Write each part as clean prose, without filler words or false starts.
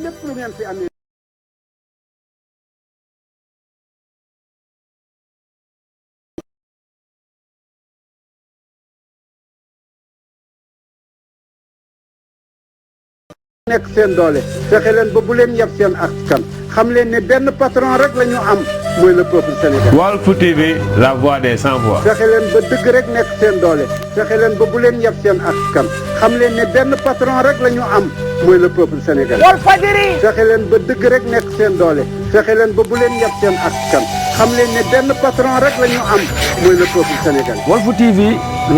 lépp lu ngeen fi amee nekk seen doole fexe leen ba bu leen yab seen askan xam leen ne benn patron rek la ñu am mooy le peuple sénégalais. Walf TV, la voix des sans voix. fexe leen ba dëgg rek nekk seen doole fexe leen ba bu leen yab seen askan xam leen ne benn patron rek la ñu am mooy le peuple sénégalais. Walfadjri fexe leen ba dëgg rek nekk seen doole fexe leen ba bu leen yab seen askan xam leen ne benn patron rek la ñu am mooy le peuple sénégalais. Walf TV,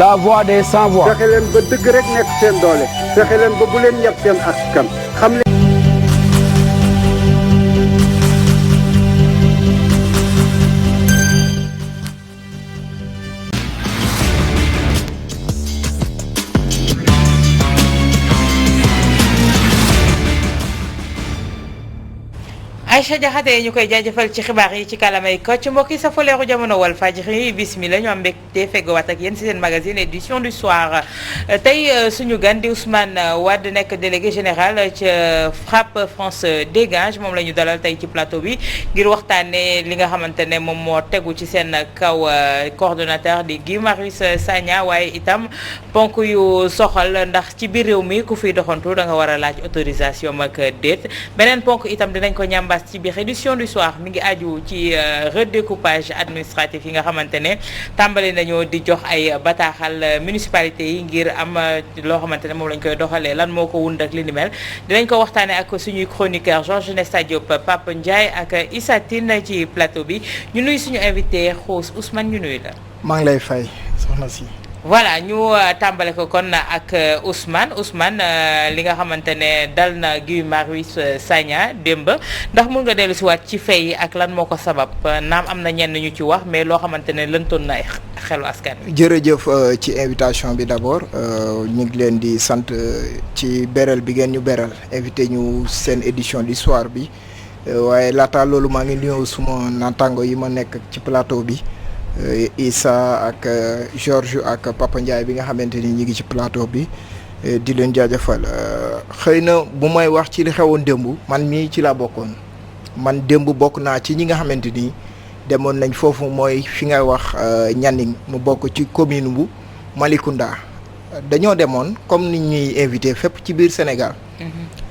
la voix des sans voix. fexe leen ba dëgg rek nekk seen doole fexe leen ba bu leen yab seen askan xam leen. Aïcha Diakhaté ñu koy jaajëfal ci xibaar yi ci kàllaamay Kocc mbokk yi sa foleeru jamono Walfadjri bismillah ñu am mbégte feggowaat ak yéen ci seen magazine édition du soir tey suñu gan di Ousmane Wade nekk délégué général ca FRAPP France Dégage moom la ñu dalal tey ci plateau bi ngir waxtaanee li nga xamante ne moom moo tegu ci seen kaw coordonnateur di Guy Marius Sagna waaye itam ponk yu soxal ndax ci biir réew mi ku fiy doxantu da nga war a laaj autorisation ak déet beneen ponk itam dinañ ko ñambaas ci biir édition du soir mi ngi aju ci redécoupage administratif yi nga xamante ne tàmbali nañoo di jox ay bataaxal municipalité yi ngir am loo xamante ne moom lañ koy doxalee lan moo ko wund ak li ni mel dinañ ko waxtaanee ak suñuy chroniqueur Georges Nesta Diop Pape Ndiaye ak Issa Tine ci plateau bi ñu nuy suñu invité xoos Ousmane ñu nuyu la. maa ngi lay fay soxna si. voilà ñu tàmbale ko kon ak Ousmane li nga xamante ne dal na Guy Marius Sagna démb ndax mun nga dellu si waat ci fay ak lan moo ko sabab naam am na ñenn ñu ci wax mais loo xamante ne lëntoon na xelu askan wi. jërëjëf ci invitation bi d'abord ñu ngi leen di sant ci beral bi ngeen ñu beral invité ñu seen édition du soir bi waaye laata loolu maa ngi nuyu suma naataango yi ma nekk ci plateau bi. Issa ak Georges ak Papa Ndiaye bi nga xamante ni ñi ngi ci plateau bi di leen jaajëfal xëy na bu may wax ci li xewoon démb man mii ci laa bokkoon man démb bokk naa ci ñi nga xamante ni demoon nañ foofu mooy fi nga wax Nianing mu bokk ci commune bu Malicounda dañoo demoon comme ni ñuy invité fépp ci biir Sénégal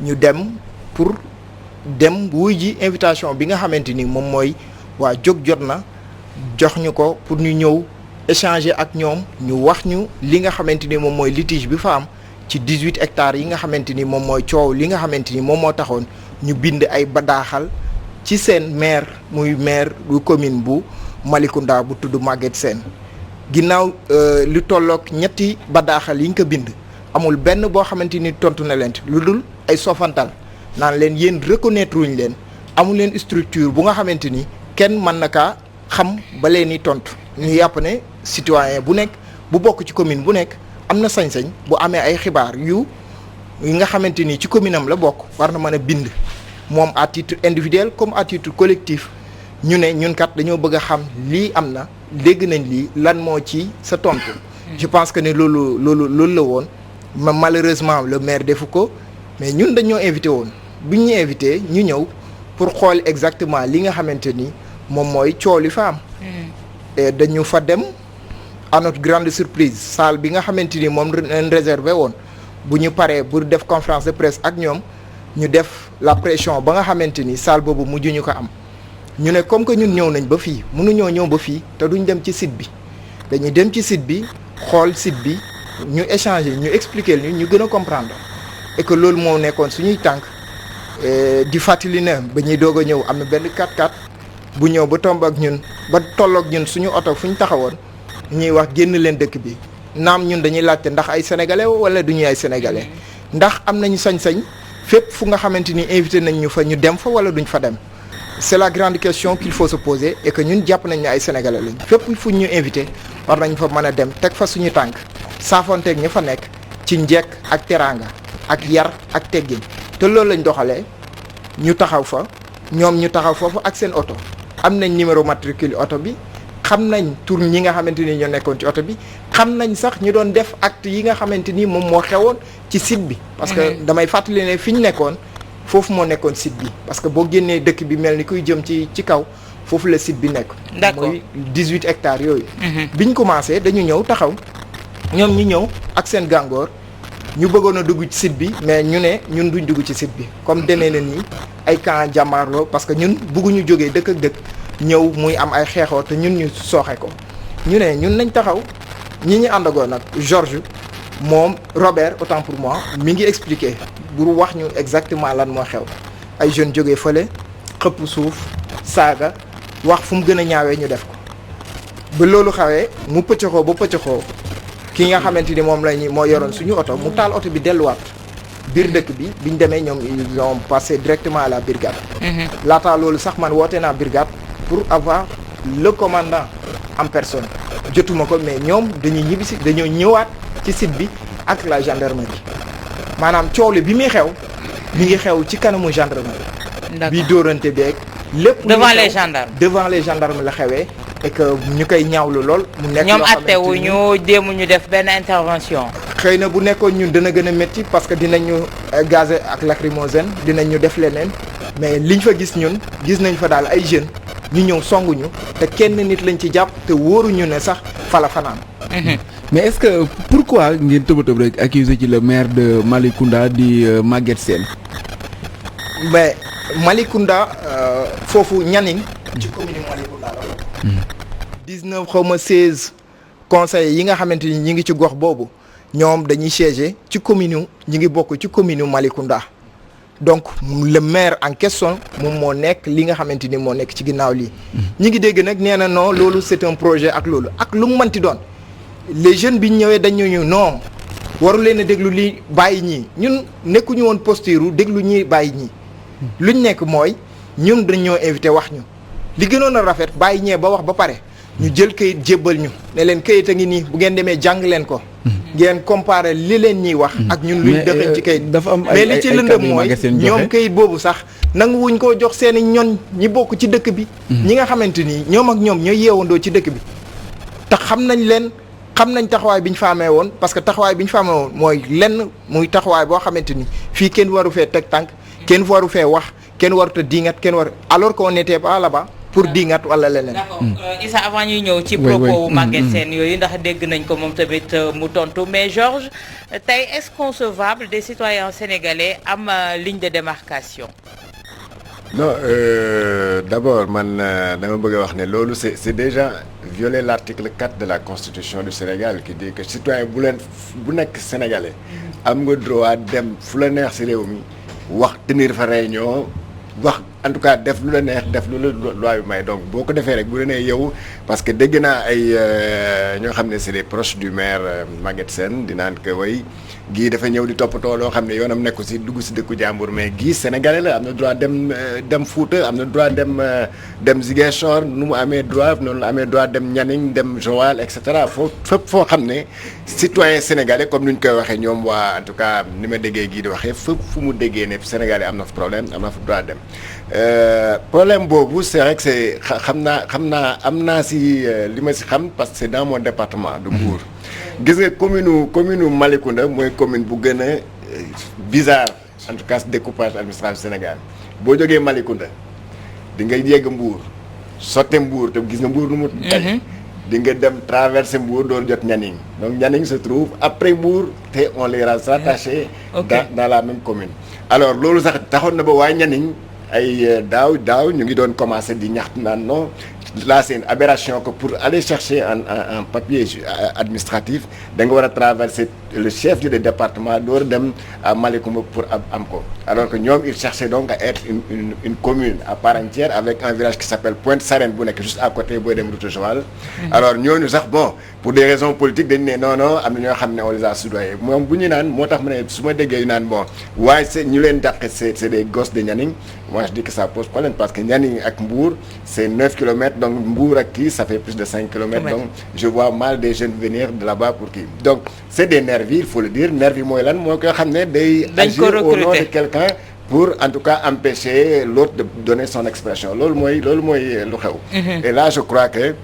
ñu dem pour dem wuy ji invitation bi nga xamante ni moom mooy waa jóg jot na jox ñu ko pour ñu ñëw échanger ak ñoom ñu wax ñu li nga xamante ni moom mooy litige bi fa am ci 18 hectares yi nga xamante ni moom mooy coow li nga xamante ni moom moo taxoon ñu bind ay badaaxal ci seen maire muy maire du commune bu Malicounda bu tudd Maguette Sène ginnaaw lu tolloog ñetti badaaxal yi nga ko bind amul benn boo xamante ni tontu na leen lu dul ay sofantal naan leen yéen reconnaître wuñ leen amul leen structure bu nga xamante ni kenn mën na kaa xam ba leen ni tontu ñu yàpp ne citoyen bu nekk bu bokk ci commune bu nekk am na sañ-sañ bu amee ay xibaar yi nga xamante ni ci commune am la bokk war na mën a bind moom à titre individuel comme à titre collectif ñu ne ñun kat dañoo bëgg a xam lii am na dégg nañ lii lan moo ci sa tontu. je pense que ne loolu la woon malheureusement le maire defu ko mais ñun dañoo invité woon bu ñu invité ñu ñëw pour xool exactement li nga xamante ni. moom mooy coow li fa am. dañu fa dem à notre grande surprise salle bi nga xamante ni moom leen réservé woon bu ñu paree pour def conférence de presse ak ñoom ñu def la pression ba nga xamante ni salle boobu mujj ñu ko am. ñu ne comme que ñun ñëw nañ ba fii mënuñoo ñëw ba fii te duñ dem ci site bi dañuy dem ci site bi xool site bi ñu échanger ñu expliquer ñu gën a comprendre et que loolu moo nekkoon suñuy tànk di fàttali ne ba ñuy doog a ñëw am na benn 4x4. bu ñëw ba tomb ak ñun ba tolloog ñun suñu oto fu ñu taxawoon ñuy wax génn leen dëkk bi naam ñun dañuy laajte ndax ay sénégalais wala du ñuy ay sénégalais ndax am nañu sañ-sañ fépp fu nga xamante ni invité nañ ñu fa ñu dem fa wala duñ fa dem c'est la grande question qu'il faut se poser et que ñun jàpp nañ ne ay sénégalais lañ fépp fu ñu invité war nañ fa mën a dem teg fa suñu tànk saafonteeg ña fa nekk ci njekk ak teraanga ak yar ak teggin te loolu lañ doxalee ñu taxaw fa ñoom ñu taxaw foofu ak seen oto. am nañ numéro matricule oto bi xam nañ tur ñi nga xamante ni ñoo nekkoon ci oto bi xam nañ sax ñu doon def acte yi nga xamante ni moom moo xewoon ci site bi. parce que damay fàttali ne fi ñu nekkoon foofu moo nekkoon site bi parce que boo génnee dëkk bi mel ni kuy jëm ci kaw foofu la site bi nekk. d'accord mooy 18 hectares yooyu. biñ commencé dañu ñëw taxaw ñoom ñu ñëw ak seen gàngoor ñu bëggoon a dugg ci site bi mais ñu ne ñun duñ dugg ci site bi comme demee na nii ay camp jàmmaarloo parce que ñun bëgguñu jógee dëkk ak dëkk ñëw muy am ay xeexoo te ñun ñu sooxe ko ñu ne ñun nañ taxaw ñi ñu àndagoon nag Georges moom Robert autant pour moi mi ngi expliquer pour wax ñu exactement lan moo xew ay jeunes jógee fële xëpp suuf saaga wax fu mu gën a ñaawee ñu def ko ba loolu xawee mu pëccëxoo ba pëccëxoo ki nga xamante ni moom lañu moo yoroon suñu oto mu taal oto bi delluwaat biir dëkk bi biñ demee ñoom ils ont passé directement à la brigade. laataa loolu sax man woote naa brigade pour avoir le commandant en personne jotuma ko mais ñoom dañuy ñibbisi dañoo ñëwaat ci site bi ak la gendarmerie maanaam coow li bi muy xew mi ngi xew ci kanamu gendarmerie. bi dóorante beeg lépp. devant les gendarmes la xewee. et que ñu koy ñaawlu lool. mu nekk ñoom attewu ñu déemu ñu def benn intervention. xëy na bu nekkoon ñun dana gën a métti parce que dinañu gazé ak lacrymogène dinañu def leneen mais liñ fa gis ñun gis nañ fa daal ay jeunes ñu ñëw songuñu te kenn nit lañ ci jàpp te wóoruñu ne sax fala fanaan. mais est-ce que pourquoi ngeen tëb rek accusé ci le maire de Malicounda di Maguette Sène. mais Malicounda foofu Nianing ci commune Malicounda la 19 xaw ma 16 conseils yi nga xamante ni ñi ngi ci gox boobu ñoom dañuy siéger ci commune ñi ngi bokk ci commune Malicounda donc le maire en question moom moo nekk li nga xamante ni moo nekk ci ginnaaw lii. ñi ngi dégg nag nee na non loolu c'est un projet ak loolu ak lu mu mënti doon les jeunes bi ñu ñëwee dañ ñu non waru leen a déglu lii bàyyi ñii ñun nekkuñu woon posture déglu ñii bàyyi ñii luñ nekk mooy ñun dañ ñoo invité wax ñu li gënoon a rafet bàyyi ñee ba wax ba pare ñu jël kayit jébbal ñu ne leen kayit a ngi nii bu ngeen demee jàng leen ko. ngeen comparer li leen ñuy wax. ak ñun luñ dëxëñ ci kayit. dafa am mais li ci lëndëm mooy ñoom kayit boobu sax nangu wuñ koo jox seeni ñoñ ñi bokk ci dëkk bi. ñi nga xamante ni ñoom ak ñoom ñooy yeewandoo ci dëkk bi. te xam nañ leen xam nañ taxawaay bi ñu fa amee woon parce que taxawaay bi ñu fa amee woon mooy lenn muy taxawaay boo xamante ni fii kenn waru fee teg tànk kenn waru fee wax kenn warut a diingat kenn war alors qu'on n'était pas là-bas pour diingat wala leneen. d'accord Issa avant ñuy ñëw ci propos Maguette Sène yooyu ndax dégg nañ ko moom tamit mu tontu mais Georges tey est-ce concevable des citoyens sénégalais am ligne de démarcation. non d'abord man dama bëgg a wax ne loolu c'est déjà violer l'article 4 de la constitution du Sénégal qui dit que citoyen bu nekk sénégalais am nga droit dem fu la neex ci réew mi wax tenir fa réunion wax en tout cas def lu la neex def lu la loi bi may donc boo ko defee rek bu la nee yow parce que dégg naa ay ñoo xam ne c'est des proches du maire Maguette Sène di naan que way gii dafa ñëw di toppatoo loo xam ne yoonam nekku si dugg si dëkku jàmbur mais gii sénégalais la am na droit dem Fouta am na droit dem Ziguinchor nu mu amee droit noonu la amee droit dem Nianing dem Joal et cetera fépp foo xam ne citoyen sénégalais comme ni ñu koy waxee ñoom waa en tout cas ni ma déggee gii di waxee fépp fu mu déggee ne sénégalais am na fa problème am na fa droit dem problème boobu c'est vrai que c'est xam naa am naa si li ma si xam parce que c'est dans mon département de Mbour. gis nga commune Malicounda mooy commune bu gën a bizarre en tout cas découpage administratif Sénégal boo jógee Malicounda di nga yegg Mbour sotte Mbour te gis nga Mbour nu mu tey di nga dem traverser Mbour door jot Nianing donc Nianing se trouve après Mbour te on les rattaché dans la même commune alors loolu sax taxoon na ba waa Nianing ay daaw ñu ngi doon commencer di ñaxtu naan non là c'est une aberration que pour aller chercher un papier administratif da nga war a traverser le chef du département door dem à Malicounda pour am ko alors que ñoom ils cherchaient donc à être une commune à part entière avec un village qui s'appelle Pointe Sarène bu nekk juste à côté booy dem route Joal alors ñooñu sax bon pour des raisons politiques dañ ne non am na ñoo xam ne on les a soudoyés moom bu ñu naan moo tax ma ne su ma déggee ñu naan bon waaye c'est ñu leen dàqe c'est des gosses de Nianing moi je dis que ça pose problème parce que Nianing ak Mbour c'est 9 kilomètres donc Mbour ak kii ça fait plus de 5 kilomètres donc je vois mal des jeunes venir de là-bas pour kii donc c'est des nervis il faut le dire nervis mooy lan moo koy xam ne day agir au nom de quelqu'un pour en tout cas empêcher l'autre de donner son expression loolu mooy lu xew et là je crois que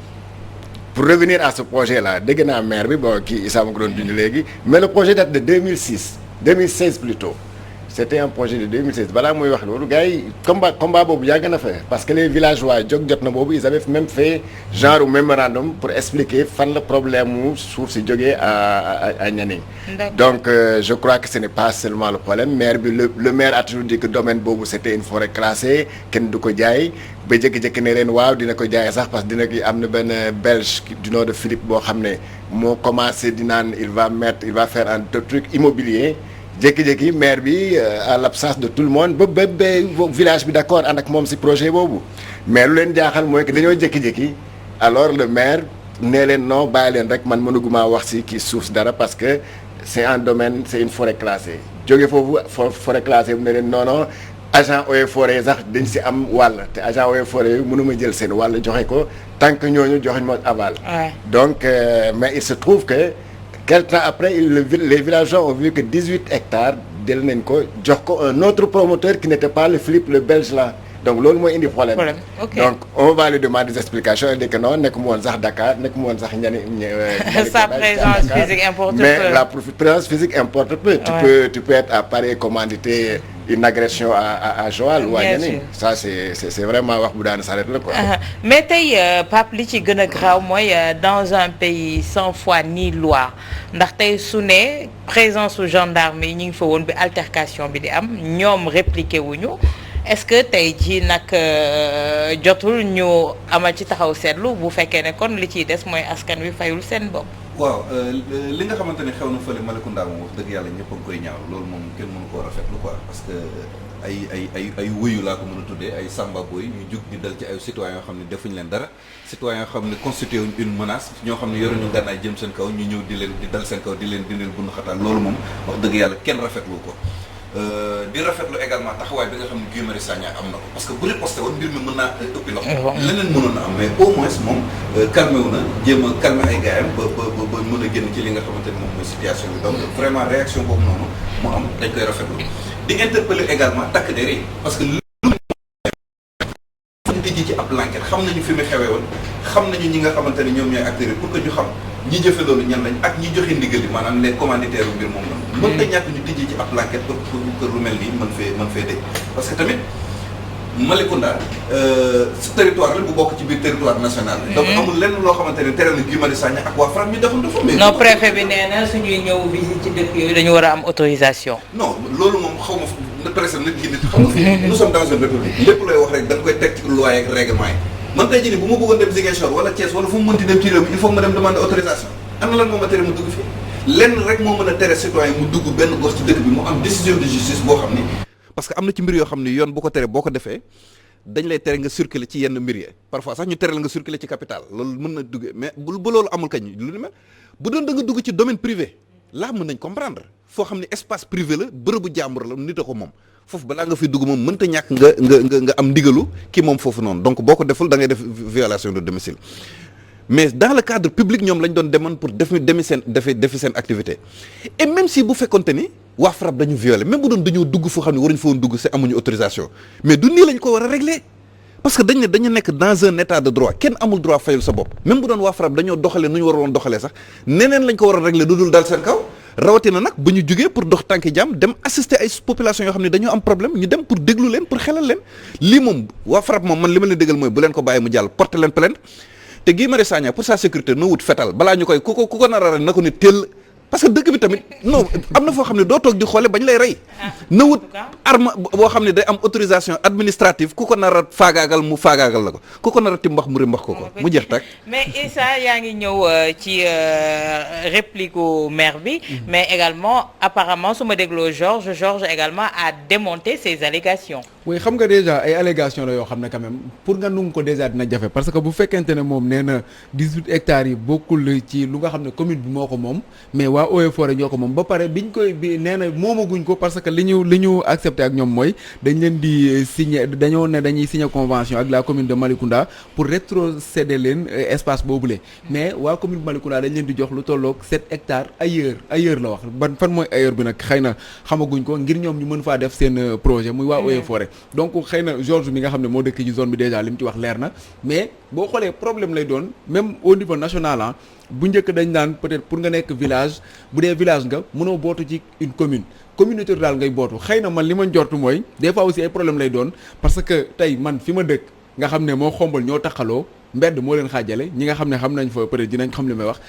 pour revenir à ce projet là dégg naa maire bi bon kii Issa ma ko doon dund léegi mais le projet date de 2016 plutôt c'était un projet de 2016 balaa muy wax loolu gars yi combat boobu yàgg na fa parce que les villageois jóg jot na boobu ils avaient même fait genre mémorandum pour expliquer fan la problème mu suuf si jógee à Nianing. Donc je crois que ce n'est pas seulement le problème maire bi le maire a toujours dit que domaine boobu c'était une forêt classée kenn du ko jaay ba jékki-jékki ne leen waaw dina ko jaay sax parce que dina am na benn belge du nom de Philippe boo xam ne moo commencé di naan il va faire un truc immobilier. jékki-jékki maire bi à l'absence de tout le monde ba village bi d'accord ànd ak moom ci projet boobu mais lu leen jaaxal mooy que dañoo jékki-jékki alors le maire nee leen non bàyyi leen rek man mënuguma wax ci kii suuf dara parce que c'est un domaine c'est une forêt classée jóge foofu forêt classée bu ne leen non agent eaux et forêt sax dañ ci am wàll te agent eaux et forêt yi mënuma jël seen wàll joxe ko tant que ñooñu joxeñ moo aval donc mais il se trouve que quelque temps après les villageois ont vu que 18 hectares del nañ ko jox ko un autre promoteur qui n'était pas le Philippe le belge là donc loolu mooy indi problème donc on va lui demander des explications il dit que non nekk mu woon sax Dakar nekk mu woon sax sa présence physique importe peu mais la présence physique importe peu tu peux être à Paris commanditer une agression à Joal ou à Nianing ça c'est vraiment wax bu daan s'arrête la quoi mais tey Pape li ci gën a graaw mooy dans un pays sans foi ni loi ndax tey su ne présence su gendarme yi ñu ngi fa woon bi altercation bi di am ñoom répliqué wuñu est-ce que tey jii nag jotul ñu amal ci taxaw seetlu bu fekkee ne kon li ciy des mooy askan wi fayul seen bopp. waaw li nga xamante ne xew na fële Malicounda moom wax dëgg yàlla ñëpp a ngi koy ñaaw loolu moom kenn mënu koo rafetlu quoi parce que ay wëyu laa ko mën a tuddee ay samba boy ñu jug di dal ci ay citoyens yoo xam ne defuñu leen dara citoyens yoo xam ne constitué wuñ une menace ñoo xam ne yoruñu gànnaay jëm seen kaw ñu ñëw di dal seen kaw di leen bundu xatal loolu moom wax dëgg yàlla kenn rafetlu ko. di rafetlu également taxawaay bi nga xam ne Guy Marius Sagna am na ko parce que bu riposté woon mbir mi mën naa ëppi loxo leneen mënoon na am mais au moins moom calmé wu na jéem a calmé ay gaayam ba mën a génn ci li nga xamante ne moom mooy situation bi donc vraiment réaction boobu noonu mu am dañ koy rafetlu di interpeller également takk der yi parce que lu tijji ci ab l'enquête xam nañu fi mu xewee woon xam nañu ñi nga xamante ne ñoom ñooy acteurs yi pour que ñu xam ñi jëfe loolu ñan lañ ak ñi joxe ndigal yi maanaam les commanditaires mbir moom la mën ta ñàkk ñu tijji ci ab l'enquête pour lu mel nii mën fee dégg parce que tamit Malicounda territoire la bu bokk ci biir territoire national donc amul lenn loo xamante ne tere na Guy Marius Sagna ak waa FRAPP ñu defoon dafa mais non préfet bi nee na suñuy ñëw visite ci dëkk yooyu dañu war a am autorisation non loolu moom xaw ma presque nit gi nit xam nga fii nous sommes dans une république lépp looy wax rek da nga koy teg ci loi ak règlement yi man tey jii nii bu ma bëggoon dem Ziguinchor wala Thiès wala fu mu mënti dem ci réew mi il faut que ma dem demander autorisation am na lan moo ma tere mu dugg fii lenn rek moo mën a tere citoyen mu dugg benn gox ci dëkk bi mu am décision de justice boo xam ni parce que am na ci mbir yoo xam ni yoon bu ko tere boo ko defee dañ lay tere nga circuler ci yenn mbir yi parfois sax ñu tere la nga circuler ci capital loolu mën na dugg mais bu loolu amul kañ lu ni mel bu doon da nga dugg ci domaine privé là mën nañ comprendre foo xam ne espace privé la bërëbu jàmbur la nit a ko moom foofu balaa nga fi dugg moom mënta ñàkk nga am ndigalu ki moom foofu noonu donc boo ko deful da ngay def violation de domicile mais dans le cadre public ñoom lañ doon demoon pour defi seen activité et même si bu fekkonte ni waa FRAPP dañu violer même bu doon dañoo dugg foo xam ne waruñu fa woon dugg c'est amuñu autorisation mais du nii lañ ko war a régler parce que dañu nekk dans un état de droit kenn amul droit fayul sa bopp même bu doon waa FRAPP dañoo doxalee nu ñu waroon doxalee sax neneen lañ ko war a régler du dul dal seen kaw rawatina nag ba ñu jógee pour dox tànki jàmm dem assister ay population yoo xam ne dañoo am problème ñu dem pour déglu leen pour xelal leen lii moom waa FRAPP moom man li ma leen déggal mooy bu leen ko bàyyi mu jàll porter leen plainte te Guy Marius Sagna pour sa sécurité no wut fetal balaa ñu koy ku ko nar a rey na ko ni teel parce que dëkk bi tamit non am na foo xam ne doo toog di xoole bañ lay rey na wut arme boo xam ne day am autorisation administrative ku ko nar a faagaagal mu faagaagal la ko ku ko nar a timbax mu rimbax ko mu jeex tak mais Issa yaa ngi ñëw ci réplique au maire bi mais également apparemment su ma dégloo Georges également a démonté ces allégations oui xam nga déjà ay allégations la yoo xam ne quand même pour nga nungu ko déjà dina jafe parce que bu fekkente ne moom nee na 18 hectares yi bokkul ci lu nga xam ne commune bi moo ko moom mais waa Eaux et Forêts ñoo ko moom ba pare biñ koy bi nee na moomaguñ ko parce que li ñu accepté ak ñoom mooy dañ leen di signer dañoo ne dañuy signer convention ak la commune de Malicounda pour rétrocéder leen espace boobule mais waa commune de Malicounda dañ leen di jox lu tolloog 7 hectares ailleurs la wax ban fan mooy ailleurs bi nag xëy na xamaguñ ko ngir ñoom ñu mën faa def seen projet muy waa Eaux et Forêts donc xëy na Georges mi nga xam ne moo dëkk ci zone bi déjà li mu ci wax leer na mais boo xoolee problème lay doon même au niveau national bu njëkk dañ naan peut-être pour nga nekk village bu dee village nga mënoo bootu ci une communauté rurale ngay bootu xëy na man li ma njortu mooy des fois aussi ay problème lay doon parce que tey man fi ma dëkk nga xam ne moo xombal ñoo taxaloo mbedd moo leen xaajale ñi nga xam ne xam nañ fa peut-être dinañ xam li may wax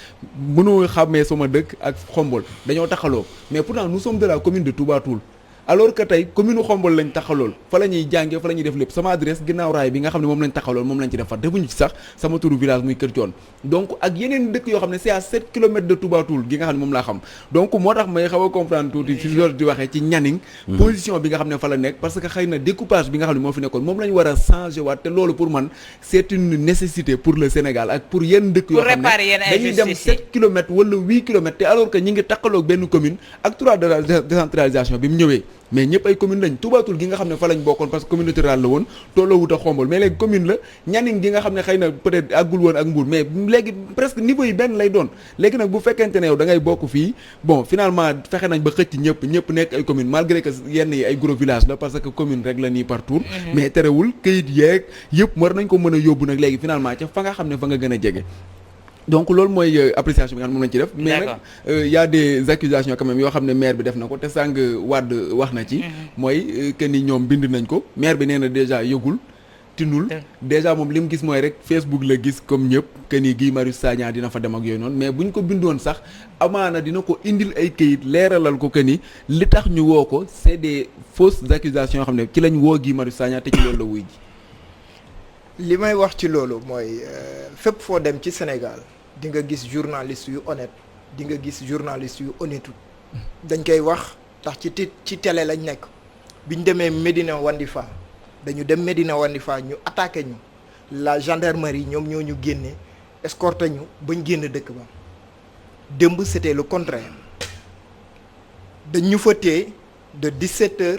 mënoo xàmmee sama dëkk ak xombal dañoo taxaloo mais pourtant nous sommes de la commune de Touba Toul alors que tey commune Xombol lañ taxalool fa la ñuy jàngee fa la ñuy def lépp sama adresse ginnaaw raay bi nga xam ne moom lañ taxalool moom lañ ci defar defuñu ci sax sama turu village muy Kër Thion donc ak yeneen dëkk yoo xam ne c'est à 7 kilomètres de Touba Toul gi nga xam ne moom laa xam donc moo tax may xaw a comprendre tuuti fi loolu di waxee ci Nianing position bi nga xam ne fa la nekk parce que xëy na découpage bi nga xam ne moo fi nekkoon moom la ñu war a changer waat te loolu pour man c'est une nécessité pour le Sénégal ak pour yenn dëkk yoo xam ne dañuy dem 7 kilomètres wala 8 kilomètres te alors que ñi ngi taxaloog benn commune ak 3 de la décentralisation bi mu ñëwee mais ñëpp ay commune lañ Touba Toul gi nga xam ne fa lañ bokkoon parce que communauté rurale la woon tolloo wut a Xombol mais léegi commune la Nianing gi nga xam ne xëy na peut-être àggul woon ak Mbour mais léegi presque niveau yi benn lay doon léegi nag bu fekkente ne yow da ngay bokk fii bon finalement fexe nañ ba xëcc ñëpp nekk ay commune malgré que yenn yi ay gros village la parce que commune rek la nii par tour mais terewul këyit yeeg yëpp war nañ ko mën a yóbbu nag léegi finalement ca fa nga xam ne fa nga gën a jege donc loolu mooy appréciation bi nga xam ne moom lañ ci def mais nag y a des accusations quand même yoo xam ne maire bi def na ko te sàng Wade wax na ci mooy que ni ñoom bind nañ ko maire bi nee na déjà yëgul tinul déjà moom li mu gis mooy rek Facebook la gis comme ñëpp que ni Guy Marius Sagna dina fa dem ak yooyu noonu mais buñ ko bindoon sax amaana dina ko indil ay këyit leeralal ko que ni li tax ñu woo ko c'est des fausses accusations yoo xam ne ci lañ woo Guy Marius Sagna te ci loolu la wuy ji li may wax ci loolu mooy fépp foo dem ci Sénégal di nga gis journaliste yu honnête di nga gis journaliste yu honnête dañ koy wax tax ci télé lañ nekk biñ demee Médina Wandifa dañu dem Médina Wandifa ñu attaqué ñu la gendarmerie ñoom ñoo ñu génne escorté ñu bañ génn dëkk ba démb c'était le contraire dañ ñu fa téye de 17h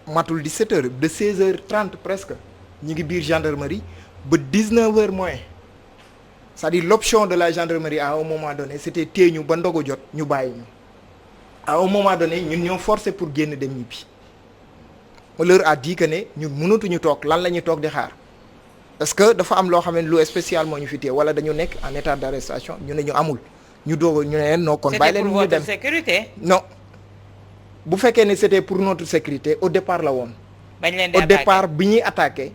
matul 17h de 16h30 presque ñu ngi biir gendarmerie ba 19h moins c'est-à-dire l'option de la gendarmerie à un moment donné c'était téye ñu ba ndogu jot ñu bàyyi ñu à un moment donné ñun ñoo forcé pour génn dem ñibbi on leur a dit que ne ñun mënatuñu toog lan la ñuy toog di xaar parce que dafa am loo xam ne lu spécial moo ñu fi téye wala dañu nekk en état d'arrestation ñu ne ñu amul ñu doog ñu ne leen non kon bàyyi leen ñu dem sécurité non bu fekkee ne c'était pour notre sécurité au départ la woon bañ leen di au départ bi ñuy attaqué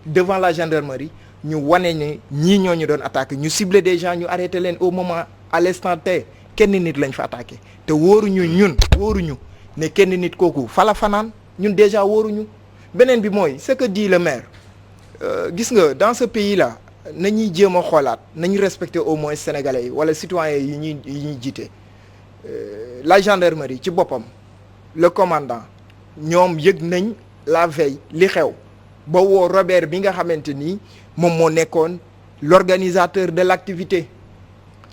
devant la gendarmerie ñu wane ne ñii ñoo ñu doon attaqué ñu ciblé des gens ñu arrêté leen au moment à l'instant T kenn nit lañ fa attaqué te wóoruñu ne kenn nit kooku fala fanaan ñun déjà wóoruñu beneen bi mooy ce que dit le maire gis nga dans ce pays là nañuy jéem a xoolaat nañu respecter au moins sénégalais yi wala citoyens yi ñuy jiite la gendarmerie ci boppam le commandant ñoom yëg nañ la veille li xew ba woo Robert bi nga xamante ni moom moo nekkoon l'organisateur de l'activité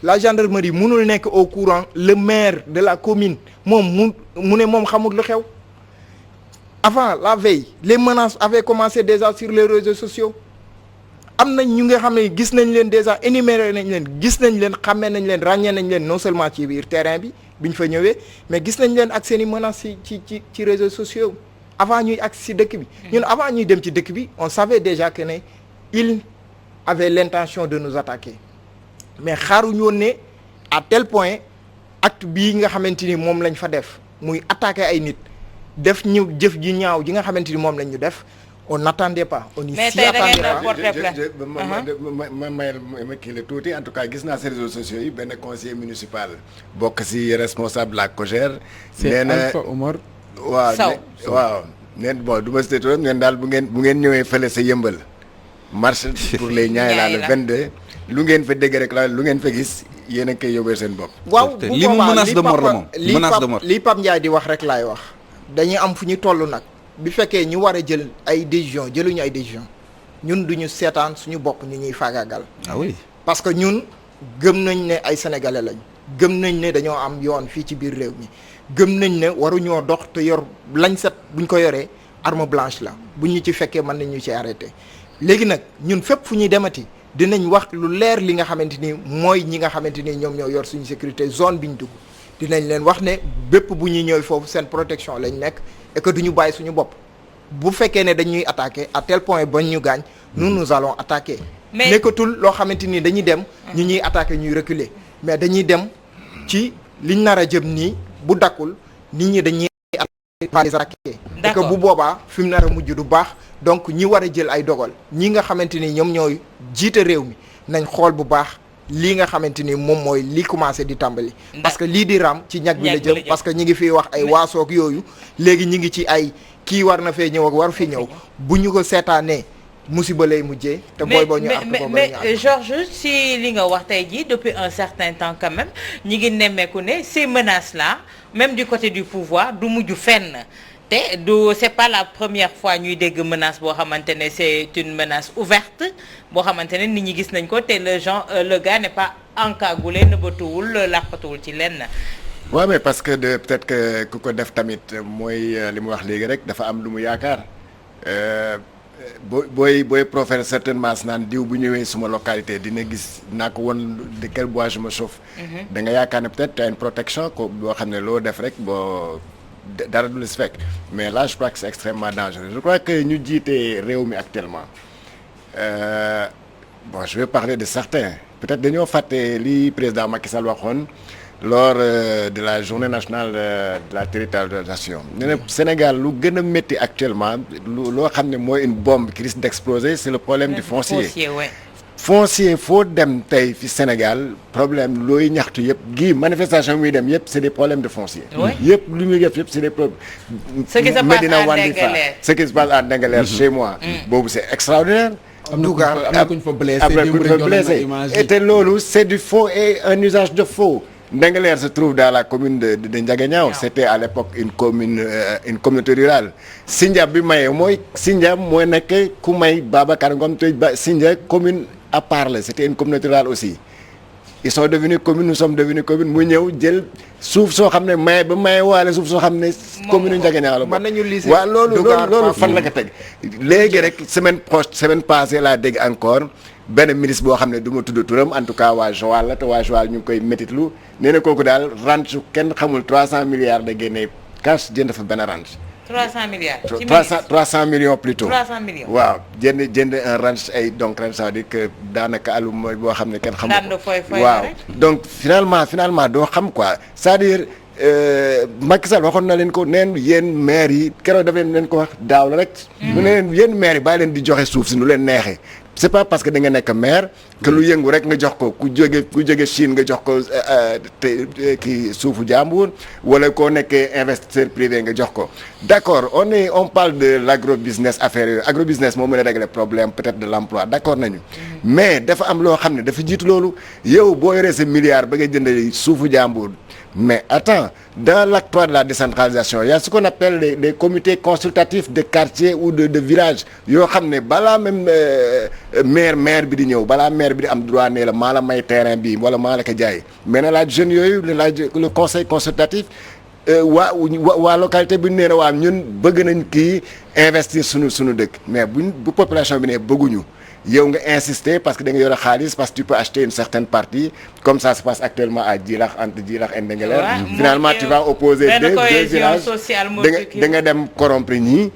la gendarmerie mënul nekk au courant le maire de la commune moom mu ne moom xamul lu xew avant la veille les menaces avaient commencé déjà sur les réseaux sociaux am nañ ñu nga xam ne gis nañ leen déjà énuméré nañ leen gis nañ leen xàmmee nañ leen ràññee nañ leen non seulement ci biir terrain bi ñu fa ñëwee mais gis nañ leen ak seen i menaces ci réseaux sociaux avant ñuy ak si dëkk bi ñun avant ñuy dem ci dëkk bi on savait déjà que ne il avait l'intention de nous attaquer mais xaaruñu woon ne à tel point acte bii nga xamante ni moom lañ fa def muy attaquer ay nit def ñu jëf ji ñaaw ji nga xamante ni moom lañ ñu def on n'attendait pas on s'y attendait pas ma kii la tuuti en tout cas gis naa ces réseaux sociaux yi benn conseiller municipal bokk ci responsable la COJER nee na Alpha Omar waaw neen bon du ma cité turam neen daal bu ngeen ñëwee fële sa yëmbal marche pour les Niayes la le 22 lu ngeen fa dégg rek la lu ngeen fa gis yéen a koy yóbbee seen bopp waaw bu li mu menace de mort la moom menace de mort li Pape Ndiaye di wax rek laay wax dañuy am fu ñu toll nag bi fekkee ñu war a jël ay décision jëluñu ay décision ñun duñu seetaan suñu bopp ñu ñuy faagaagal ah oui parce que ñun gëm nañ ne ay sénégalais lañ gëm nañ ne dañoo am yoon fii ci biir réew mi gëm nañ ne waruñoo dox te yor lañ set buñ ko yoree arme blanche la buñ ñu ci fekkee mën nañ ñu ci arrêté léegi nag ñun fépp fu ñuy demati dinañ wax lu leer li nga xamante ni mooy ñi nga xamante ni ñoom ñoo yor suñu sécurité zone bi ñu dugg dinañ leen wax ne bépp bu ñuy ñëw foofu seen protection lañ nekk et que duñu bàyyi suñu bopp bu fekkee ne dañuy attaquer à tel point bañ ñu gaañ nous allons attaquer mais nekkatul loo xamante ni dañuy dem ñu ñuy attaquer ñuy reculer mais dañuy dem ci liñ nar a jëm nii bu dakkul nit ñi dañuy attaquer et que bu boobaa fi mu nar a mujj du baax donc ñi war a jël ay dogal ñi nga xamante ni ñoom ñooy jiite réew mi nañ xool bu baax lii nga xamante ni moom mooy lii commencé di tàmbali parce que lii di raam ci ñag bi la jëm parce que ñi ngi fiy wax ay waasoog yooyu léegi ñi ngi ci ay kii war na fee ñëw ak war fi ñëw bu ñu ko seetaanee musiba lay mujjee te booy boo ñu mais Georges si li nga wax tey jii depuis un certain temps quand même ñi ngi nemmeeku ne ces menaces là même du côté du pouvoir du mujj fenn te du c'est pas la première fois ñuy dégg menace boo xamante ne c'est une menace ouverte boo xamante ne nit ñi gis nañ ko te le gars n'est pas encagoulé nëbbatuwul làqatuwul ci lenn. waaw mais parce que peut-être que ku ko def tamit mooy li mu wax léegi rek dafa am lu mu yaakaar booy proférer certainement naan diw bu ñëwee suma localité dina gis naa ko won de quel bois je me chauffe. da nga yaakaar ne peut-être tu as une protection ko boo xam ne loo def rek boo. dara du la si fekk mais là je crois que c'est extrêmement dangereux je crois que ñu jiite réew mi actuellement bon je vais parler de certains peut-être dañoo fàtte li président Macky Sall waxoon lors de la journée nationale de la territorialisation nee na Sénégal lu gën a métti actuellement loo xam ne mooy une bombe qui risque d'exploser c'est le problème du foncier. Foncier foo dem tey fi Sénégal problème looy ñaxtu yëpp gii manifestation muy dem yëpp c'est des problèmes de foncier. yëpp lu muy def yëpp c'est des problèmes. ce qui se passe à Ndingler ce qui se passe à Ndingler chez moi. boobu c'est extraordinaire. am na ku ñu fa blessé après ku ñu fa blessé et te loolu c'est du faux et un usage de faux. Ndingler se trouve dans la commune de Ndiaganiao. C'était à l'époque une communauté rurale. Sindia bi maye mooy Sindia mooy nekk ku may Babacar Ngom te Sindia commune à part la c'était une communauté rurale aussi. Ils sont devenus commune nous sommes devenus commune mu ñëw jël suuf soo xam ne maye ba maye waale suuf soo xam ne commune Ndiaganiao la bokk. mën nañu lycée waaw loolu fan la ko teg léegi rek semaine passée laa dégg encore benn ministre boo xam ne du ma tudd turam en tout cas waa Joal la te waa Joal ñu ngi koy métitlu nee na kooku daal ranch kenn xamul 300 milliards da génnee cash jënd fa benn ranch. 300 milliards. 300 millions plutôt. 300 millions waaw jënd un ranch ay donc ranch ça veut dire que daanaka alum mooy boo xam ne kenn xamul ko waaw donc finalement doo xam quoi c'est-à-dire Macky Sall waxoon na leen ko neen yéen maire yi keroog daf leen ko wax daaw la rek. mu ne leen yéen maire yi bàyyi leen di joxe suuf si nu leen neexee. c'est pas parce que da nga nekk maire que lu yëngu rek nga jox ko ku jóge Chine nga jox ko kii suufu jàmbur wala koo nekkee investisseur privé nga jox ko d'accord on parle de l'agrobusiness affaire yooyu agrobusiness moo mën a régler problème peut-être de l'emploi d'accord nañu mais dafa am loo xam ne dafa jiitu loolu yow boo yoree sa milliard ba nga jënd suufu jàmbur mais attends dans l'acte 3 de la décentralisation il y a ce qu'on appelle les comités consultatifs de quartier ou de village yoo xam ne balaa même maire bi di ñëw balaa maire bi di am droit ne la maa la may terrain bi wala maa la ko jaay mais na laaj jeunes yooyu le conseil consultatif waa localité bi ñu nee na waa ñun bëgg nañ kii investir suñu dëkk mais bu population bi ne bëgguñu yow nga insister parce que da nga yore xaalis parce que tu peux acheter une certaine partie comme ça se passe actuellement à Djilakh entre Djilakh et Ndingler finalement tu vas opposer deux villages da nga dem corrompre ñii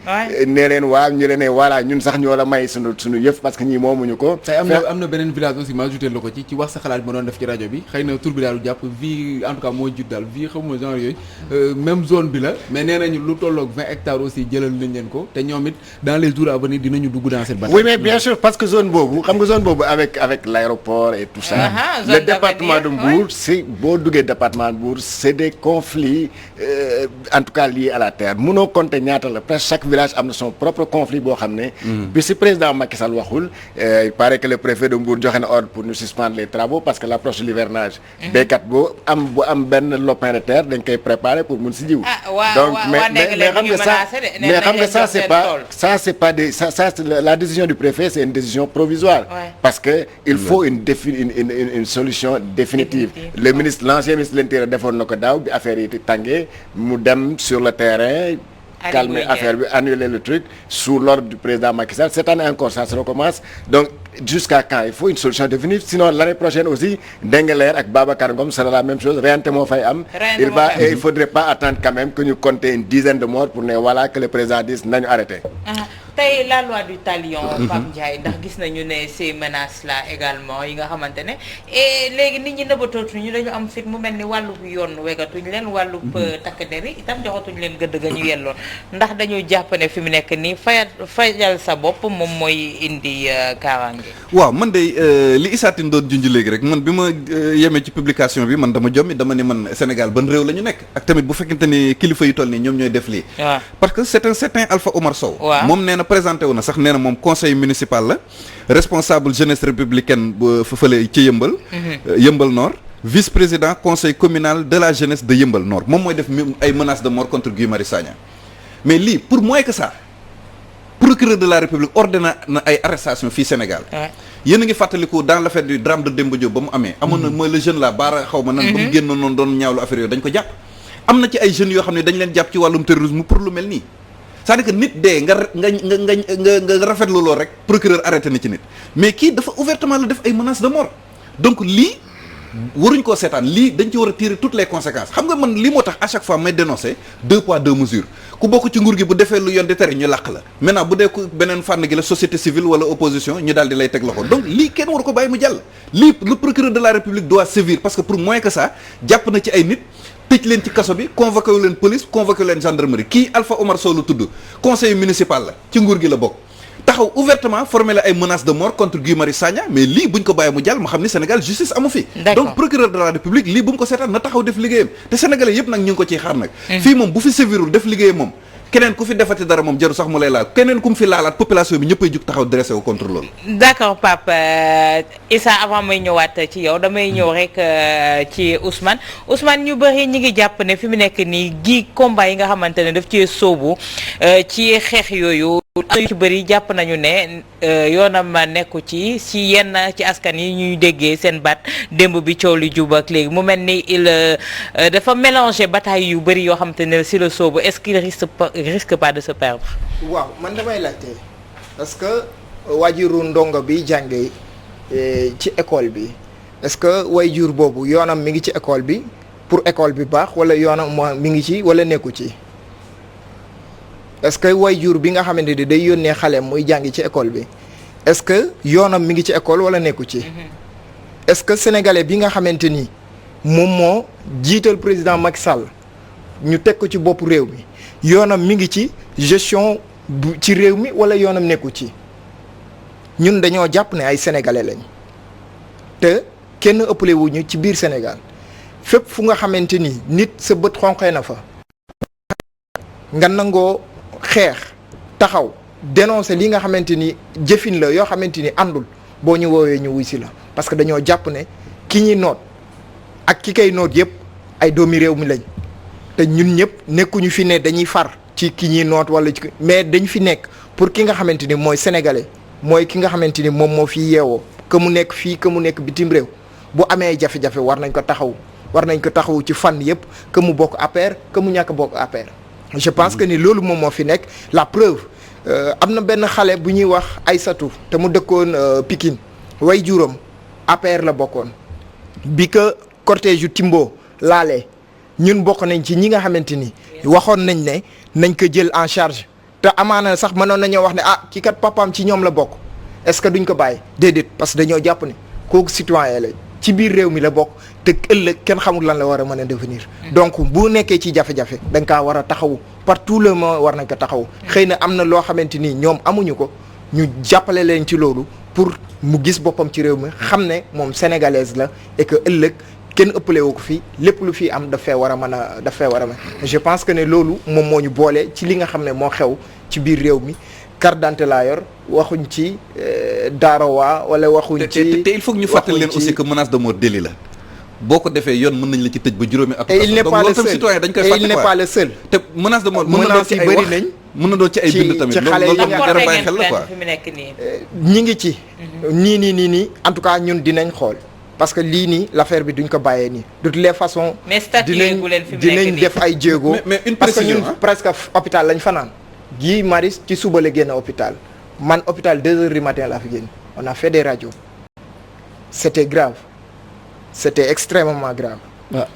ne leen waaw ñu leen ne voilà ñun sax ñoo la may suñu yëf parce que ñii moomuñu ko tey am na beneen village aussi ma ajouté la ko ci wax sa xalaat bi ma doon def ci rajo bi xëy na tur bi daal jàpp vie en tout cas moo jut daal vie xamuma genre yooyu même zone bi la mais nee nañu lu tolloog 20 hectares aussi jëlal nañ leen ko te ñoom it dans les jours à venir dinañu dugg dans cette bataille. Oui mais bien sûr parce que zone boobu xam nga zone boobu avec l'aéroport et tout ça le département de Mbour c'est boo duggee département de Mbour c'est des conflits en tout cas liés à la terre mënoo compter ñaata la presque chaque village am na son propre conflit boo xam ne bi si président Macky Sall waxul il paraît que le préfet de Mbour joxe na ordre pour ñu suspendre les travaux parce que l'approche de l'hivernage béykat bu am benn lopin de terre dañ koy préparer pour mun si jiw donc mais xam nga ça c'est pas la décision du préfet c'est une décision provisoire parce que il faut une solution définitive l'ancien ministre de l'Intérieur defoon na ko daaw bi affaire yi tàngee mu dem sur le terrain calmer affaire bi annuler le truc sous l'ordre du président Macky Sall cette année encore ça se recommence donc jusqu'à quand il faut une solution définitive sinon l'année prochaine aussi Ndingler ak Babacar Ngom sera la même chose reyante moo fay am il faudrait pas attendre quand même que ñu compter une dizaine de morts pour ne voilà que le président dise nañu arrêter tey la loi du talion Pape Ndiaye ndax gis nañu ne ces menaces là également yi nga xamante ne et léegi nit ñi nëbatootuñu dañu am fit mu mel ni wàllu yoon wegatuñ leen wàllu takk der yi itam joxatuñ leen gëdd ga ñu yelloon ndax dañuy jàpp ne fi mu nekk nii fayal sa bopp moom mooy indi kaaraange. waaw man de li Issa Tine doon junj léegi rek man bi ma yemee ci publication bi man dama jommi dama ni man Sénégal ban réew la ñu nekk ak tamit bu fekkente ni kilifa yu toll nii ñoom ñooy def lii. parce que c'est un certain Alpha Omar Sow. moom nee na présenté wu na sax nee na moom conseil municipal la responsable jeunesse républicaine bu fële ci Yëmbal. Yëmbal Nord. vice-président conseil communal de la jeunesse de Yëmbal Nord moom mooy def ay menaces de mort contre Guy Marius Sagna mais lii pour moins que ça procureur de la République ordonné na ay arrestation fii Sénégal. yéen a ngi fàttaliku dans l'affaire du drame de Demba Diop ba mu amee. amoon na mooy le jeune là baara xaw ma nan. ba mu génn noonu doon ñaawlu affaire yooyu dañ ko jàpp. am na ci ay jeunes yoo xam ne dañ leen jàpp ci wàllum terrorisme pour lu mel nii c'est-à-dire que nit dee nga rafetlu loolu rek procureur arrêté na ci nit mais kii dafa ouvertement la def ay menaces de mort donc lii. waruñ koo seetaan lii dañ ci war a tirer toutes les conséquences xam nga man lii moo tax à chaque fois may dénoncer 2 poids 2 mesures ku bokk ci nguur gi bu defee lu yoon di tere ñu làq la maintenant bu dee ku beneen fànn gi la société civile wala opposition ñu daal di lay teg loxo donc lii kenn waru ko bàyyi mu jàll lii le procureur de la République doit sévir parce que pour moins que ça jàpp na ci ay nit tëj leen ci kaso bi convoqué wu leen police convoqué wu leen gendarmerie kii Alpha Omar Sow lu tudd conseil municipal la ci nguur gi la bokk taxaw ouvertement formé la ay menaces de mort contre Guy Marius Sagna mais lii buñ ko bàyyi mu jàll ma xam ni Sénégal justice amu fi donc procureur de la République lii bu mu ko seetaan na taxaw def liggéeyam te sénégalais yëpp nag ñu ngi ko ciy xaar nag fii moom bu fi sévirul def liggéeyam moom keneen ku fi defati dara moom jaru sax mu lay laal keneen ku mu fi laalaat population bi ñëppay jug taxaw dressé wu contre loolu d'accord Pape Issa avant may ñëwaat ci yow damay ñëw rek ci Ousmane ñu bëri ñi ngi jàpp ne fi mu nekk nii gi combat yi nga xamante ne daf ci sóobu ci xeex yooyu am ci bëri jàpp nañu ne yoonam nekku ci yenn ci askan yi ñuy déggee seen baat démb bi coow li jub ak léegi mu mel ni dafa mélanger bataille yu bëri yoo xamante ne si la sóobu est-ce qu'il risque pas de se perdre. waaw man damay laajte parce que waajuru ndongo bi jàngee ci école bi est-ce que waajur boobu yoonam mi ngi ci école bi pour école bi baax wala yoonam mi ngi ci wala nekku ci. est-ce que waajur bi nga xamante ni day yónnee xale muy jàngi ci école bi est-ce que yoonam mi ngi ci école wala nekku ci est-ce que sénégalais bi nga xamante ni moom moo jiital président Macky Sall ñu teg ko ci bopp réew mi yoonam mi ngi ci gestion ci réew mi wala yoonam nekku ci ñun dañoo jàpp ne ay sénégalais lañ te kenn ëppale wuñu ci biir Sénégal fépp fu nga xamante ni nit sa bët xonqee na fa nga nangoo xeex taxaw dénoncer li nga xamante ni jëfin la yoo xamante ni àndul boo ñu woowee ñu wuy si la parce que dañoo jàpp ne ki ñuy noot ak ki koy noot yëpp ay doomi réew mi lañ te ñun ñëpp nekkuñu fi ne dañuy far ci ki ñuy noot wala ci mais dañ fi nekk pour ki nga xamante ni mooy sénégalais mooy ki nga xamante ni moom moo fi yeewoo que mu nekk fii que mu nekk bitim réew bu amee jafe-jafe war nañ ko taxaw ci fànn yëpp que mu bokk APR que mu ñàkk bokk APR. je pense que ni loolu moom moo fi nekk la preuve am na benn xale bu ñuy wax Aïssatou te mu dëkkoon Pikine way juróom APR la bokkoon bi que cortège yu Timbo laalee ñun bokk nañ ci ñi nga xamante ni waxoon nañ ne nañ ko jël en charge te amaana sax mënoon nañoo wax ne kii kat papaam ci ñoom la bokk est-ce que duñ ko bàyyi déedéet parce que dañoo jàpp ne kooku citoyen la ci biir réew mi la bokk te ëllëg kenn xamul lan la war a mën a devenir donc bu nekkee ci jafe-jafe da nga kaa war a taxawu par tout le monde war nañ ko taxawu xëy na am na loo xamante ni ñoom amuñu ko ñu jàppale leen ci loolu pour mu gis boppam ci réew mi xam ne moom sénégalaise la et que ëllëg kenn ëppale woo ko fii lépp lu fii am daf fee war a mën je pense que ne loolu moom moo ñu boole ci li nga xam ne moo xew ci biir réew mi carte d'identité laa yor waxuñ ci daarawa wala waxuñ ci te il faut que ñu fàttali leen aussi que menace de mort délit la boo ko defee yoon mën nañ la ci tëj ba juróomi at. et il n'est pas le seul citoyen dañ koy fàtte il n'est pas le seul. te menace de mort mën na doon ci ay wax mën na doon ci ay bind tamit loolu dara bàyyi xel la quoi ñi ngi ci nii en tout cas ñun dinañ xool parce que lii nii l'affaire bi duñ ko bàyyee nii de toutes les façons dinañ def ay jéego mais une parce que précision ñun presque hôpital lañ fanaan Guy Marius ci suba la génn hôpital man hôpital 2 heures du matin laa fi génn on a fait des radios c'était grave c'était extrêmement grave.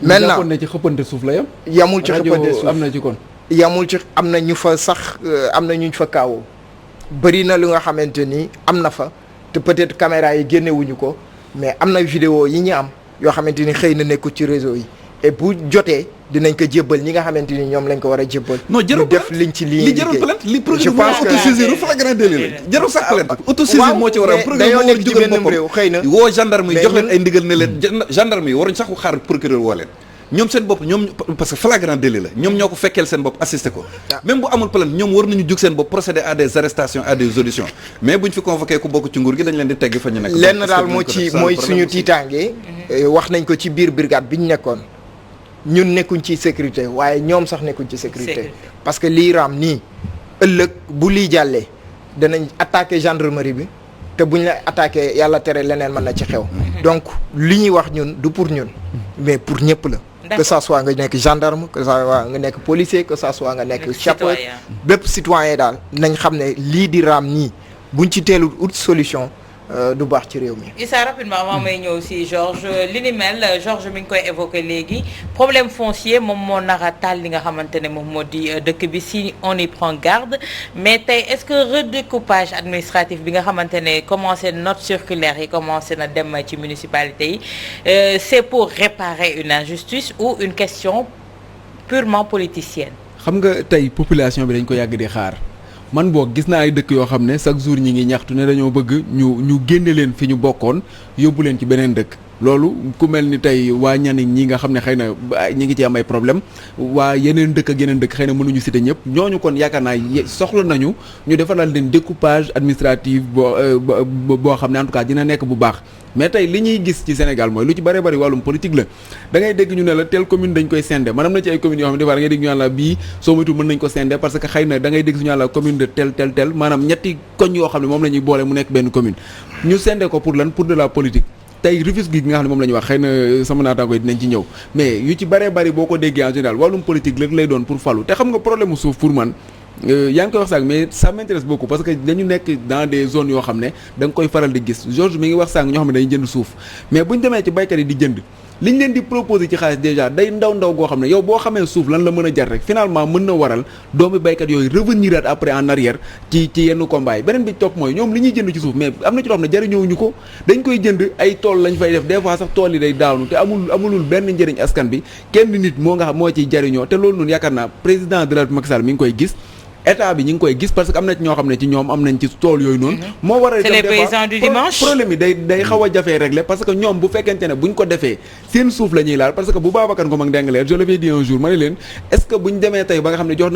maintenant ne ci xëppante suuf la yam. yamul ci xëppante suuf am na ci kon. yamul ci am na ñu fa sax am na ñu fa kaawoo bëri na lu nga xamante ni am na fa te peut-être caméra yi génnewuñu ko mais am na vidéo yi ñu am yoo xamante ni xëy na nekkul ci réseau yi et bu jotee dinañ ko jébbal ñi nga xamante ni ñoom lañ ko war a jébbal. non jarul def liñ ci lii li jarul plainte li procureur autosaisir flagrant délit la jarul sax plainte autosaisir moo ci war a procureur moo war a jógal boppam xëy na woo gendarme yi jox leen ay ndigal ne leen gendarme yi waruñ sax xaar procureur woo leen ñoom seen bopp ñoom parce que flagrant délit la ñoom ñoo ko fekkeel seen bopp assisté ko même bu amul plainte ñoom war nañu jóg seen bopp procéder à des arrestations à des auditions mais buñ fi convoqué ku bokk ci nguur gi dañ leen di tegg fa ñu nekk lenn daal moo ci mooy suñu tiitaange wax nañ ko ci biir brigade bi ñu nekkoon ñun nekkuñ ci sécurité waaye ñoom sax nekkuñ ci sécurité parce que lii raam nii ëllëg bu lii jàllee danañ attaqué gendarmerie bi te buñ la attaqué yàlla tere leneen mën na ci xew donc li ñuy wax ñun du pour ñun mais pour ñëpp la que ça soit nga nekk gendarme que ça soit nga nekk policier que ça soit nga nekk chauffeur bépp citoyen daal nañ xam ne lii di raam nii buñ ci teelul ut solution du baax ci réew mi. Issa rapidement avant may ñëw si Georges li ni mel Georges mi ngi koy évoqué léegi problème foncier moom moo nar a taal li nga xamante ne moom moo di dëkk bi si on y prend garde mais tey est-ce que redécoupage administratif bi nga xamante ne commencé note circulaire yi commencé na dem ci municipalité yi c'est pour réparer une injustice ou une question purement politicienne. xam nga tey population bi dañ ko yàgg di xaar. man boog gis naa ay dëkk yoo xam ne chaque jour ñi ngi ñaxtu ne dañoo bëgg ñu génne leen fi ñu bokkoon yóbbu leen ci beneen dëkk loolu ku mel ni tey waa Nianing ñi nga xam ne xëy na ñi ngi ci am ay problème waa yeneen dëkk ak yeneen dëkk xëy na mënuñu citer ñëpp ñooñu kon yaakaar naa soxla nañu ñu defaral leen découpage administratif boo xam ne en tout cas dina nekk bu baax mais tey li ñuy gis ci Sénégal mooy lu ci bëree bëri wàllum politique la da ngay dégg ñu ne la telle commune dañ koy scinder maanaam na ci ay communes yoo xam ne des fois da ngay dégg ñu naan la bii soo moytu mën nañ ko scinder parce que xëy na da ngay dégg suñu naan la commune de tel maanaam ñetti koñ yoo xam ne moom la ñuy boole mu nekk benn commune ñu scinder ko pour lan pour de la politique tey Rufisque gi nga xam ne moom la ñuy wax xëy na sama naataango yi dinañ ci ñëw mais yu ci bëree bëri boo ko déggee en général wàllum politique rek lay doon pour falu te xam nga problème mu suuf pour man yaa ngi koy wax sax mais ça m'intéresse beaucoup parce que dañu nekk dans des zones yoo xam ne da nga koy faral di gis Georges mi ngi wax sax ñoo xam ne dañuy jënd suuf mais buñ demee ci baykat yi di jënd liñ leen di proposer ci xaalis déjà day ndaw goo xam ne yow boo xamee suuf lan la mën a jar rek finalement mën na waral doomi baykat yooyu revenir après en arrière ci yenn combat yi beneen bi topp mooy ñoom li ñuy jënd ci suuf mais am na ci loo xam ne jariñoowuñu ko dañ koy jënd ay tool lañ fay def des fois sax tool yi day daawnu te amulul benn njëriñ askan bi kenn nit moo nga xam moo ciy jariñoo te loolu noonu yaakaar naa président de la République Macky Sall mi ngi koy gis état bi ñu ngi koy gis parce que am na ci ñoo xam ne ci ñoom am nañ ci tool yooyu noonu moo war a c'est les paysans du dimanche problème yi day xaw a jafee régler parce que ñoom bu fekkente ne buñ ko defee seen suuf la ñuy laal parce que bu Babacar Ngom ak Ndingler je l'avais dit un jour ma ne leen est-ce que buñ demee tey ba nga xam ne jox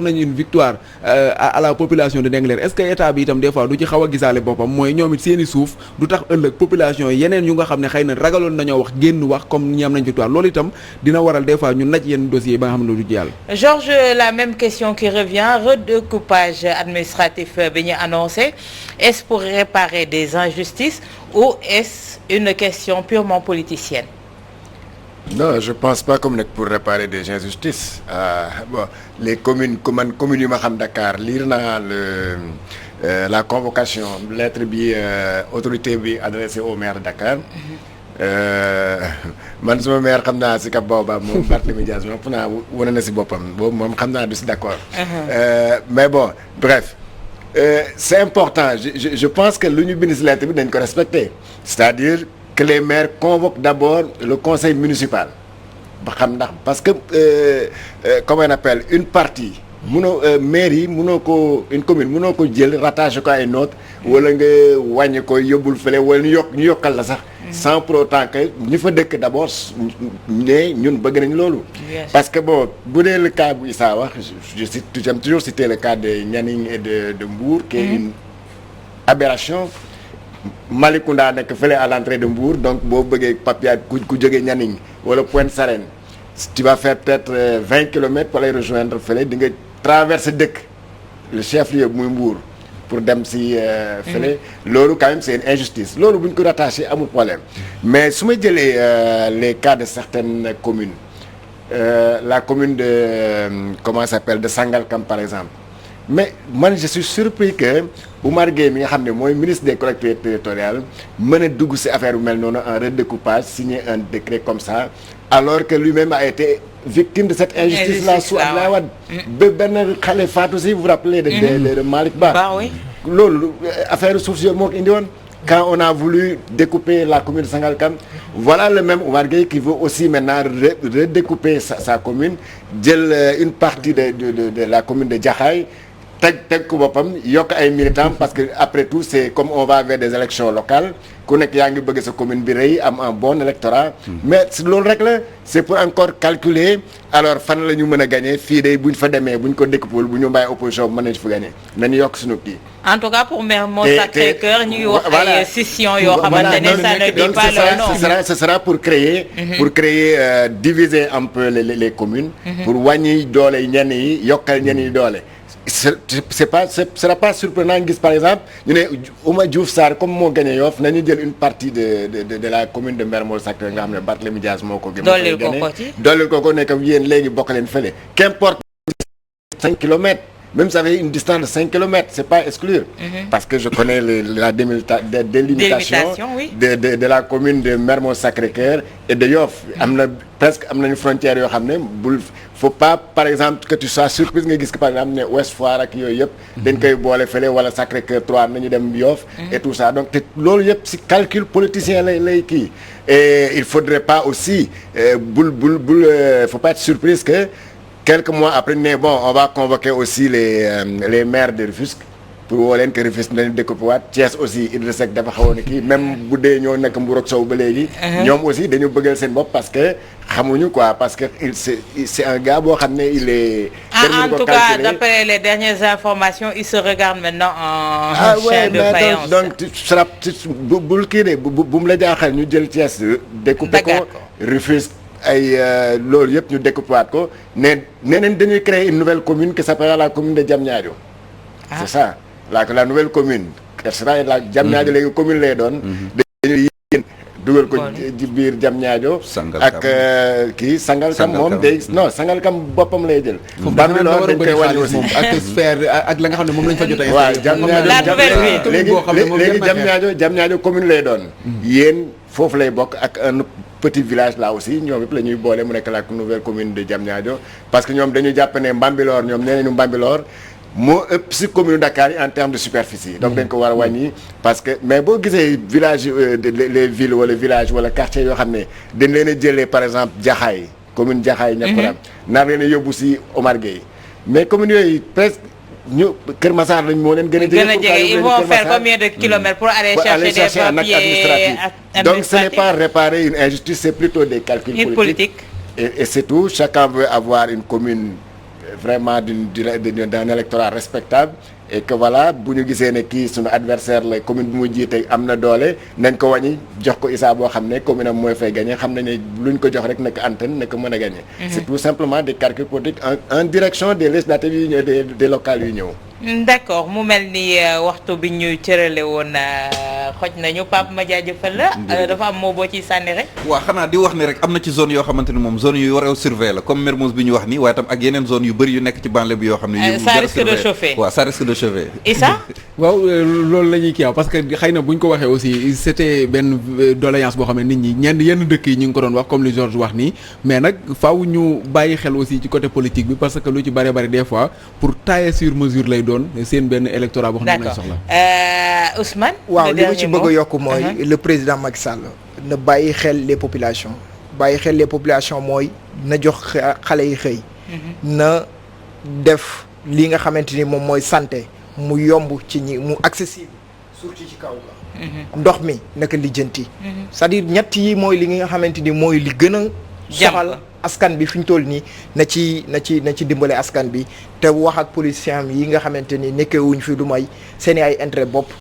nañ une victoire à la population de Ndingler est-ce que état bi itam des fois du ci xaw a gisaale boppam mooy ñoom it seen i suuf du tax ëllëg population yi yeneen yu nga xam ne xëy na ragaloon nañoo wax génn wax comme ñi am nañ victoire loolu itam dina waral des fois ñu naj yenn dossiers ba nga xam ne du ci yàlla. Georges, la même question qui revient redécoupage administratif bi ñu annoncé est-ce pour réparer des injustices ou est-ce une question purement politicienne? Non, je pense pas comme nekk pour réparer des injustices bon les communes yu ma xam Dakar lire naa la convocation lettre bi autorité bi adressée au maire de Dakar man suma maire xam naa si Cap Baobab moom Barthélémy Dias moom fu naa wane na si boppam boobu moom xam naa du si d'accord mais bon bref c'est important je pense que lu ñu bind si lettre bi dañ ko respecter c'est-à-dire que les maires convoquent d'abord le conseil municipal ba xam ndax parce que comment on appelle une partie munoo maire yi munoo ko une commune munoo ko jël rattaché ko à une autre wala nga wàññi ko yóbbul fële wala ñu yokkal la sax sans pour autant que ñu fa dëkk d'abord ne ñun bëgg nañ loolu parce que bon bu dee le cas bu Issa wax j'aime toujours citer le cas de Nianing et de Mbour qui est une aberration Malicounda nekk fële à l'entrée de Mbour donc boo bëggee papier ku jógee Nianing wala Pointe Sarène tu vas faire peut-être 20 kilomètres pour aller rejoindre fële di nga traverser dëkk le chef-lieu muy Mbour pour dem si fële loolu quand même c'est une injustice loolu bu ñu ko rattaché amul problème mais su ma jëlee les cas de certaines communes la commune de comment ça s'appelle de Sangalkam par exemple mais man je suis surpris que Oumar Gueye mi nga xam ne mooy ministre des collectivités territoriales mën a dugg ci affaire bu mel noonu en redécoupage signer un décret comme ça alors que lui-même a été victimes de cette injustice là sous Abdoulaye Wade. ba benn xale faatu si vous vous rappelez de Malick Ba. oui. loolu affaire suuf si moo ko indi woon. Quand on a voulu découper la commune de Sangalkam, voilà le même Oumar Gueye qui veut aussi maintenant redécouper sa commune, jël une partie de la commune de Jaxaay teg ko boppam yokk ay militants parce que après tout c'est comme on va vers des élections locales ku nekk yaa ngi bëgg sa commune bi rëy am un bon électorat mais loolu rek la c'est pour encore calculer alors fan la ñu mën a gagner fii de bu ñu fa demee bu ñu ko découpé bu ñu bàyyi opposition bi mën nañu fa gagner nañu yokk suñu kii. En tout cas pour Mermoz Sacré-Cœur ñu ngi wax ay scission yoo xamante ne ça ne dit pas leur nom. Ce sera pour créer diviser un peu les communes pour wàññi doole ñenn yi yokkal ñenn yi doole. Ce sera pas surprenant gis par exemple ñu ne Oumar Diouf Sarr comme moo gagné Yoff nañu jël une partie de la commune de Mermoz Sacré nga xam ne Barthélémy Dias moo ko gën dooleel ko nekk yéen léegi bokk leen fële qu'importe 5 kilomètres même ça fait une distance de 5 kilomètres c'est pas exclure parce que je connais la délimitation de la commune de Mermoz Sacré-Cœur et de Yoff am nañu frontières yoo xam ne bul faut pas par exemple que tu sois surprise nga gis que par exemple ne Ouest Foire ak yooyu yëpp dañ koy boole fële wala Sacré-Cœur 3 nañu dem Yoff et tout ça donc te loolu yëpp si calcul politicien lay kii et il faudrait pas aussi faut pas être surprise que quelques mois après ne bon on va convoquer aussi les maires de Rufisque pour woo leen que Rufisque nañu découpé waat Thiès aussi Idrissa Seck dafa xawoon kii même bu dee ñoo nekk Mbour ak Sow ba léegi ñoom aussi dañu bëggal seen bopp parce que xamuñu quoi parce que c'est un gars boo xam ne il est en tout cas d'après les dernières informations il se regarde maintenant en chien de faïence donc bul kii de bu mu la jaaxal ñu jël Thiès découpé ko Rufisque ay loolu yëpp ñu découpé waat ko nee nañ dañuy créer une nouvelle commune qui s'appellera la commune de Diamniadio c'est ça la nouvelle commune sera la Diamniadio léegi commune lay doon dañuy yéen dugal ko ci biir Diamniadio ak kii Sangalkam moom day non Sangalkam boppam lay jël Bambilor dañ koy wàññi aussi ak sphère ak la nga xam ne moom lañ fa jotee waaw léegi Diamniadio commune lay doon yéen foofu lay bokk ak un petit village là aussi ñoom yëpp la ñuy boole mu nekk la nouvelle commune de Diamniadio parce que ñoom dañu jàpp ne Bambilor ñoom nee nañu Bambilor moo ëpp si commune Dakar yi en termes de superficie donc dañ ko war a wàññi parce que mais boo gisee village les villes wala village wala quartier yoo xam ne dañ leen a jëlee par exemple Jaxaay commune Jaxaay ñakkoram nar leen a yóbbu si Omar Gueye mais commune yooyu presque ñu Kër Massar lañ moo leen gën a jege ils vont faire combien de kilomètres pour aller chercher des papiers administratifs donc ce n'est pas réparer une injustice c'est plutôt des calculs politiques et c'est tout chacun veut avoir une commune vraiment d'un électorat respectable et que voilà bu ñu gisee ne kii suñu adversaire la commune bi mu jiite am na doole nañ ko wàññi jox ko Issa boo xam ne commune am mooy fay gagné xam nañ ne luñ ko jox rek nekk antenne nekk mën a gagné c'est tout simplement des calculs politiques en direction des législatives yu ñëw des locales yu ñëw d'accord mu mel ni waxtu bi ñu cërale woon xoj nañu Pape ma jaajëfal la dafa am moo boo ciy sànni rek waaw xanaa di wax ni rek am na ci zone yoo xamante ni moom zone yu war a surveiller la comme Mermoz bi ñu wax nii waaye tam ak yeneen zone yu bëri yu nekk ci banlieue bi yoo xam ne ça risque de chauffer waaw ça risque de chauffer Issa waaw loolu la ñuy kii parce que xëy na bu ñu ko waxee aussi c'était benn doléance boo xam ne nit ñi yenn dëkk yi ñu ngi ko doon wax comme li Georges wax nii mais nag faaw ñu bàyyi xel aussi ci côté politique bi parce que lu ci bari des fois pour tailler sur mesure lay doon seen benn électorat boo xam ne lañ soxla Ousmane waaw li ma ci bëgg a yokk mooy le président Macky Sall na bàyyi xel les populations mooy na jox xale yi xëy na def li nga xamante ni moom mooy santé mu yomb ci ñi mu accessible surtout ci kaw la ndox mi naka lijjanti c'est-à-dire ñett yi mooy li nga xamante ni mooy li gën a soxal askan bi fi ñu toll nii na ci dimbale askan bi te wax ak politiciens yi nga xamante ni nekkee wuñ fi lu may seen i ay intérêt bopp